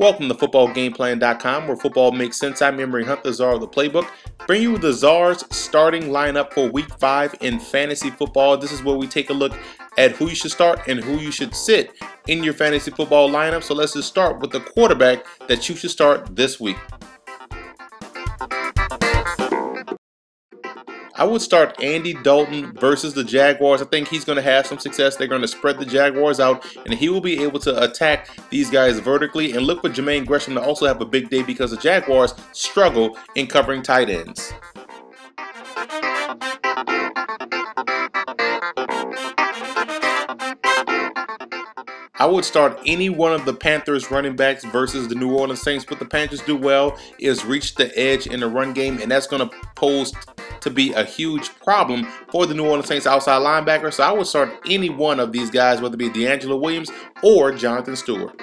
Welcome to footballgameplan.com, where football makes sense. I'm Memory Hunt, the czar of the playbook. Bring you the czar's starting lineup for week 5 in fantasy football. This is where we take a look at who you should start and who you should sit in your fantasy football lineup. So let's just start with the quarterback that you should start this week. I would start Andy Dalton versus the Jaguars. I think he's going to have some success. They're going to spread the Jaguars out, and he will be able to attack these guys vertically. And look for Jermaine Gresham to also have a big day because the Jaguars struggle in covering tight ends. I would start any one of the Panthers running backs versus the New Orleans Saints. What the Panthers do well is reach the edge in the run game, and that's going to pose to be a huge problem for the New Orleans Saints outside linebacker. So I would start any one of these guys, whether it be D'Angelo Williams or Jonathan Stewart.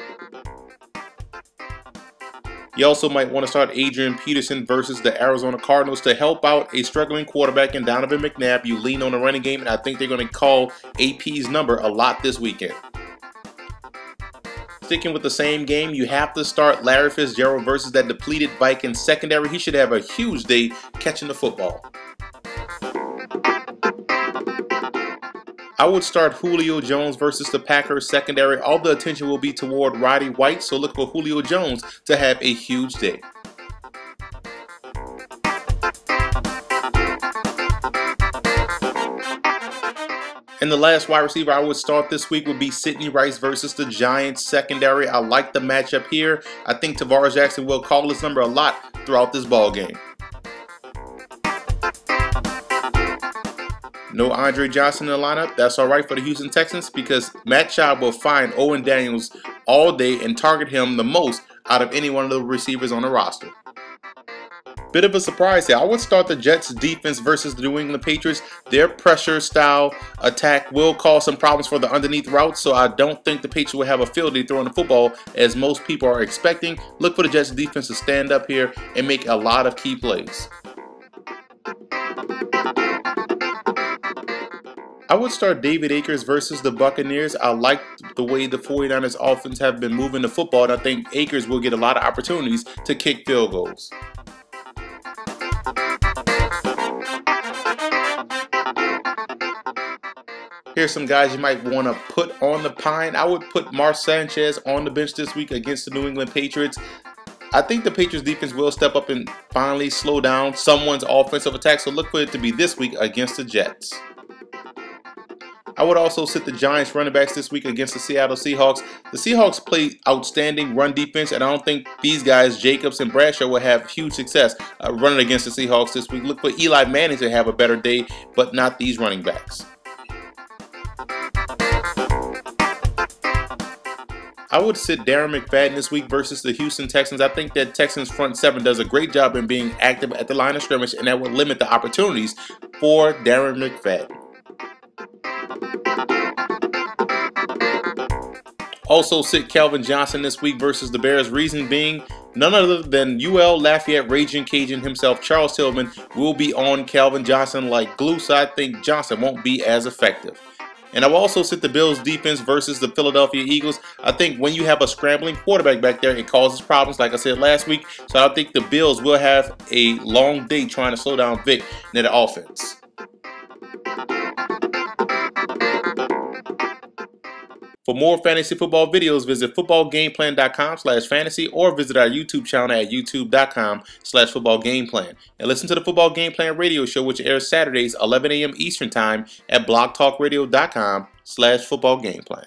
You also might want to start Adrian Peterson versus the Arizona Cardinals to help out a struggling quarterback in Donovan McNabb. You lean on the running game, and I think they're going to call AP's number a lot this weekend. Sticking with the same game, you have to start Larry Fitzgerald versus that depleted Vikings secondary. He should have a huge day catching the football. I would start Julio Jones versus the Packers secondary. All the attention will be toward Roddy White, so look for Julio Jones to have a huge day. And the last wide receiver I would start this week would be Sidney versus the Giants secondary. I like the matchup here. I think Tavares Jackson will call his number a lot throughout this ball game. No Andre Johnson in the lineup. That's all right for the Houston Texans because Matt Schaub will find Owen Daniels all day and target him the most out of any one of the receivers on the roster. Bit of a surprise here. I would start the Jets defense versus the New England Patriots. Their pressure style attack will cause some problems for the underneath routes, so I don't think the Patriots will have a field day throwing the football as most people are expecting. Look for the Jets defense to stand up here and make a lot of key plays. I would start David Akers versus the Buccaneers. I like the way the 49ers offense have been moving the football, and I think Akers will get a lot of opportunities to kick field goals. Here's some guys you might want to put on the pine. I would put Sanchez on the bench this week against the New England Patriots. I think the Patriots defense will step up and finally slow down someone's offensive attack, so look for it to be this week against the Jets. I would also sit the Giants running backs this week against the Seattle Seahawks. The Seahawks play outstanding run defense, and I don't think these guys, Jacobs and Bradshaw, will have huge success running against the Seahawks this week. Look for Eli Manning to have a better day, but not these running backs. I would sit Darren McFadden this week versus the Houston Texans. I think that Texans front seven does a great job in being active at the line of scrimmage, and that would limit the opportunities for Darren McFadden. Also sit Calvin Johnson this week versus the Bears. Reason being, none other than UL Lafayette Raging Cajun himself, Charles Tillman, will be on Calvin Johnson like glue, so I think Johnson won't be as effective. And I will also sit the Bills defense versus the Philadelphia Eagles. I think when you have a scrambling quarterback back there, it causes problems, like I said last week. So I think the Bills will have a long day trying to slow down Vic and their offense. For more fantasy football videos, visit footballgameplan.com/fantasy or visit our YouTube channel at youtube.com/footballgameplan. And listen to the Football Game Plan radio show, which airs Saturdays 11 a.m. Eastern Time at blogtalkradio.com/footballgameplan.